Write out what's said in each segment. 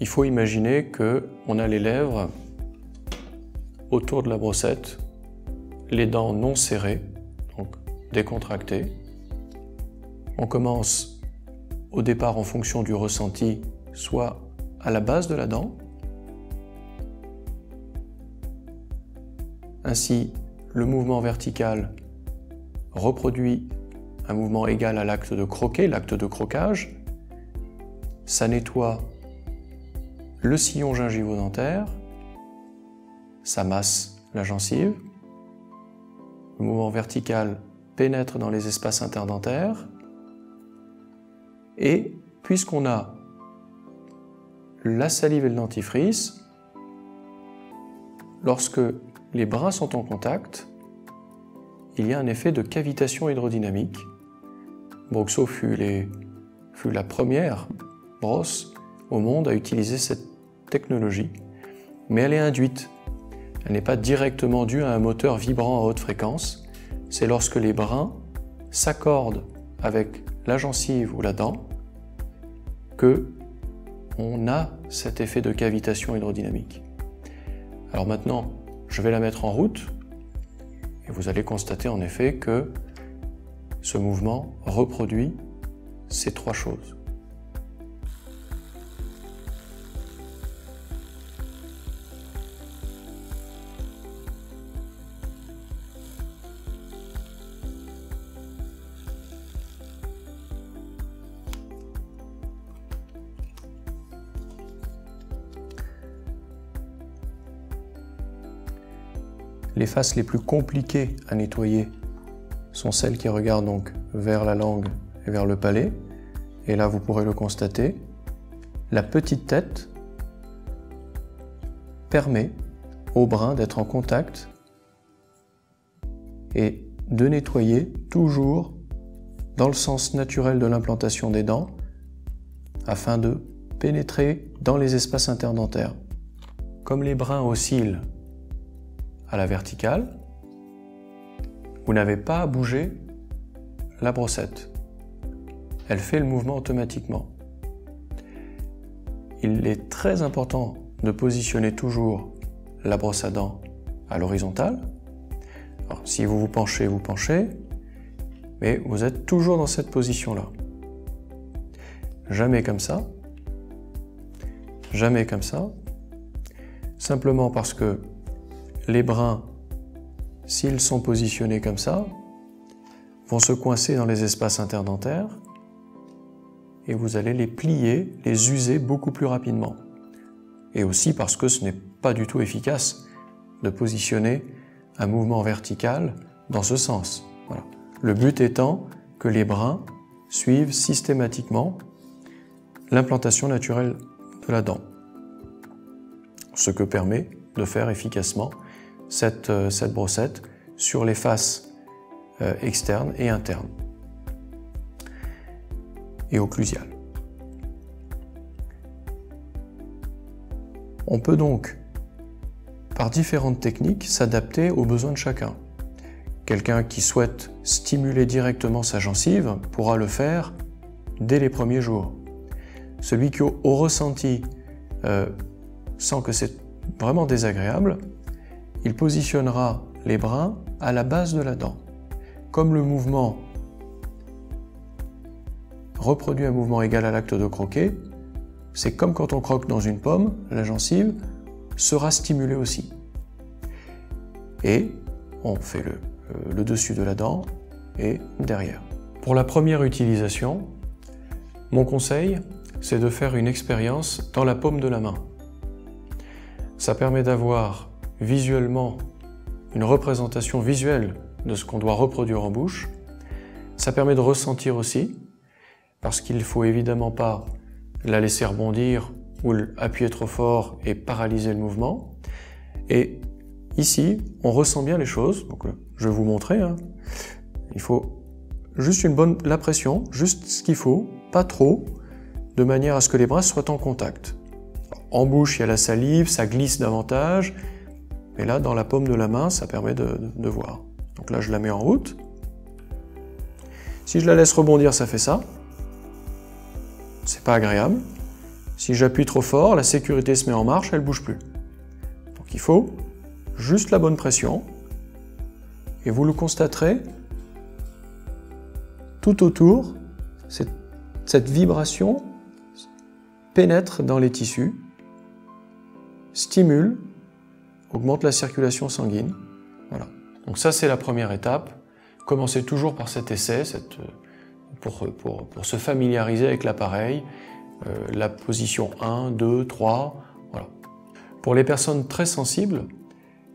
il faut imaginer qu'on a les lèvres autour de la brossette, les dents non serrées, donc décontractées. On commence au départ en fonction du ressenti, soit à la base de la dent. Ainsi, le mouvement vertical reproduit un mouvement égal à l'acte de croquer, l'acte de croquage. Ça nettoie le sillon gingivo-dentaire, ça masse la gencive. Le mouvement vertical pénètre dans les espaces interdentaires. Et puisqu'on a la salive et le dentifrice, lorsque les brins sont en contact, il y a un effet de cavitation hydrodynamique. Broxo fut la première brosse au monde à utiliser cette technologie, mais elle est induite. Elle n'est pas directement due à un moteur vibrant à haute fréquence, c'est lorsque les brins s'accordent avec la gencive ou la dent que on a cet effet de cavitation hydrodynamique. Alors maintenant, je vais la mettre en route et vous allez constater en effet que ce mouvement reproduit ces trois choses. Les faces les plus compliquées à nettoyer sont celles qui regardent donc vers la langue et vers le palais. Et là, vous pourrez le constater, la petite tête permet au brin d'être en contact et de nettoyer toujours dans le sens naturel de l'implantation des dents afin de pénétrer dans les espaces interdentaires. Comme les brins oscillent à la verticale, vous n'avez pas à bouger la brossette. Elle fait le mouvement automatiquement. Il est très important de positionner toujours la brosse à dents à l'horizontale. Alors, si vous vous penchez, mais vous êtes toujours dans cette position-là. Jamais comme ça. Jamais comme ça. Simplement parce que les brins, s'ils sont positionnés comme ça, vont se coincer dans les espaces interdentaires et vous allez les plier, les user beaucoup plus rapidement. Et aussi parce que ce n'est pas du tout efficace de positionner un mouvement vertical dans ce sens. Voilà. Le but étant que les brins suivent systématiquement l'implantation naturelle de la dent, ce que permet de faire efficacement cette brossette sur les faces externes et internes et occlusiales. On peut donc, par différentes techniques, s'adapter aux besoins de chacun. Quelqu'un qui souhaite stimuler directement sa gencive pourra le faire dès les premiers jours. Celui qui, au ressenti, sent que c'est vraiment désagréable, il positionnera les brins à la base de la dent. Comme le mouvement reproduit un mouvement égal à l'acte de croquer, c'est comme quand on croque dans une pomme, la gencive sera stimulée aussi. Et on fait le dessus de la dent et derrière. Pour la première utilisation, mon conseil, c'est de faire une expérience dans la paume de la main. Ça permet d'avoir visuellement une représentation visuelle de ce qu'on doit reproduire en bouche. Ça permet de ressentir aussi, parce qu'il ne faut évidemment pas la laisser rebondir ou appuyer trop fort et paralyser le mouvement. Et ici, on ressent bien les choses. Donc, je vais vous montrer. Il faut juste la pression, juste ce qu'il faut, pas trop, de manière à ce que les bras soient en contact. En bouche, il y a la salive, ça glisse davantage. Mais là, dans la paume de la main, ça permet de voir. Donc là, je la mets en route. Si je la laisse rebondir, ça fait ça. C'est pas agréable. Si j'appuie trop fort, la sécurité se met en marche, elle ne bouge plus. Donc il faut juste la bonne pression. Et vous le constaterez, tout autour, cette vibration pénètre dans les tissus, stimule, augmente la circulation sanguine. Voilà. Donc ça, c'est la première étape. Commencez toujours par cet essai, pour se familiariser avec l'appareil, la position 1, 2, 3, voilà. Pour les personnes très sensibles,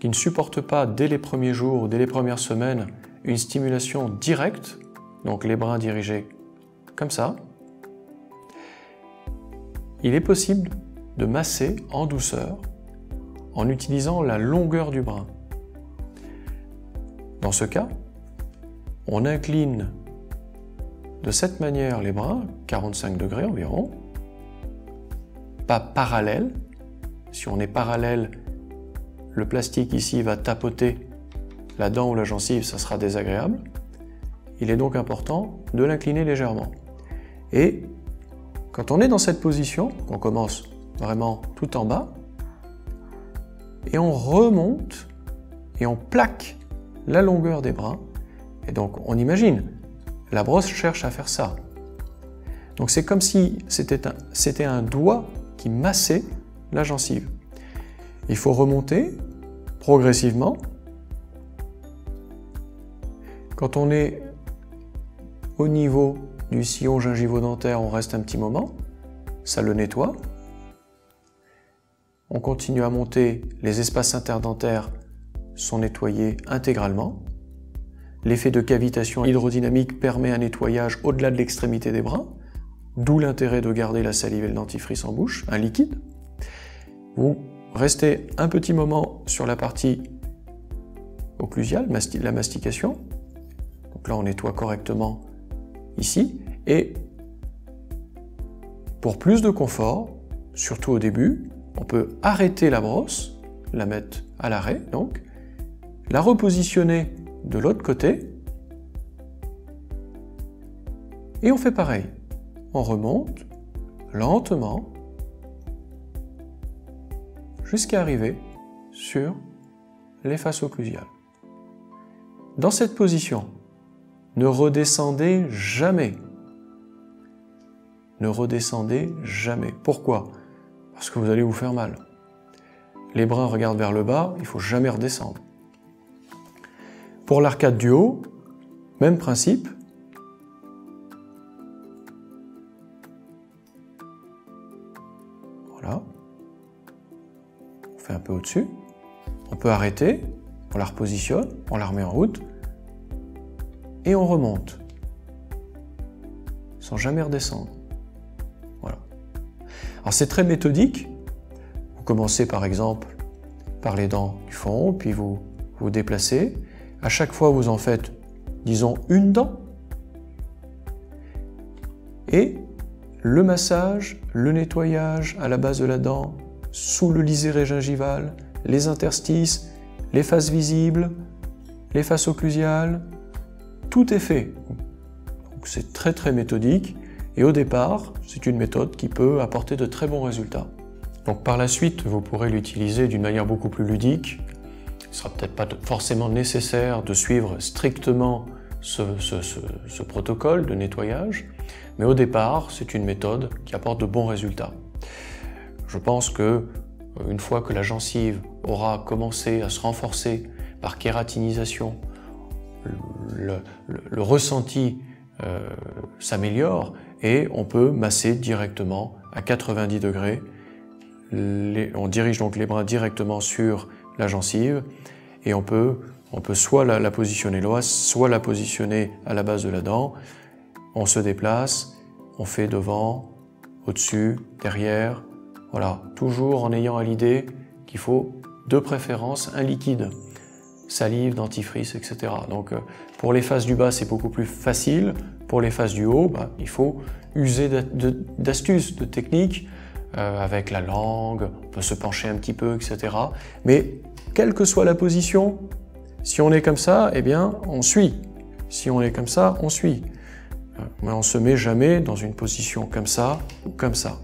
qui ne supportent pas dès les premiers jours ou dès les premières semaines une stimulation directe, donc les bras dirigés comme ça, il est possible de masser en douceur en utilisant la longueur du bras. Dans ce cas, on incline de cette manière les bras, 45 degrés environ, pas parallèle. Si on est parallèle, le plastique ici va tapoter la dent ou la gencive, ça sera désagréable. Il est donc important de l'incliner légèrement. Et quand on est dans cette position, on commence vraiment tout en bas, et on remonte et on plaque la longueur des bras. Et donc on imagine, la brosse cherche à faire ça. Donc c'est comme si c'était un doigt qui massait la gencive. Il faut remonter progressivement. Quand on est au niveau du sillon gingivo-dentaire, on reste un petit moment, ça le nettoie. On continue à monter, les espaces interdentaires sont nettoyés intégralement. L'effet de cavitation hydrodynamique permet un nettoyage au-delà de l'extrémité des bras, d'où l'intérêt de garder la salive et le dentifrice en bouche, un liquide. Vous restez un petit moment sur la partie occlusiale, la mastication. Donc là, on nettoie correctement ici. Et pour plus de confort, surtout au début, on peut arrêter la brosse, la mettre à l'arrêt, donc, la repositionner de l'autre côté, et on fait pareil. On remonte lentement jusqu'à arriver sur les faces occlusiales. Dans cette position, ne redescendez jamais. Ne redescendez jamais. Pourquoi ? Parce que vous allez vous faire mal. Les bras regardent vers le bas, il ne faut jamais redescendre. Pour l'arcade du haut, même principe. Voilà. On fait un peu au-dessus. On peut arrêter, on la repositionne, on la remet en route. Et on remonte. Sans jamais redescendre. Voilà. Alors c'est très méthodique. Vous commencez par exemple par les dents du fond, puis vous vous déplacez. À chaque fois, vous en faites, disons, une dent. Et le massage, le nettoyage à la base de la dent, sous le liseré gingival, les interstices, les faces visibles, les faces occlusiales, tout est fait. Donc c'est très très méthodique. Et au départ, c'est une méthode qui peut apporter de très bons résultats. Donc par la suite, vous pourrez l'utiliser d'une manière beaucoup plus ludique. Il ne sera peut-être pas forcément nécessaire de suivre strictement ce protocole de nettoyage, mais au départ, c'est une méthode qui apporte de bons résultats. Je pense que une fois que la gencive aura commencé à se renforcer par kératinisation, le ressenti s'améliore et on peut masser directement à 90 degrés. On dirige donc les bras directement sur la gencive et on peut soit la positionner là, soit la positionner à la base de la dent. On se déplace, on fait devant, au-dessus, derrière, voilà, toujours en ayant à l'idée qu'il faut de préférence un liquide, salive, dentifrice, etc. Donc pour les faces du bas, c'est beaucoup plus facile. Pour les faces du haut, il faut user d'astuces, de techniques, avec la langue, on peut se pencher un petit peu, etc. Mais quelle que soit la position, si on est comme ça, eh bien, on suit. Si on est comme ça, on suit. Mais on ne se met jamais dans une position comme ça ou comme ça.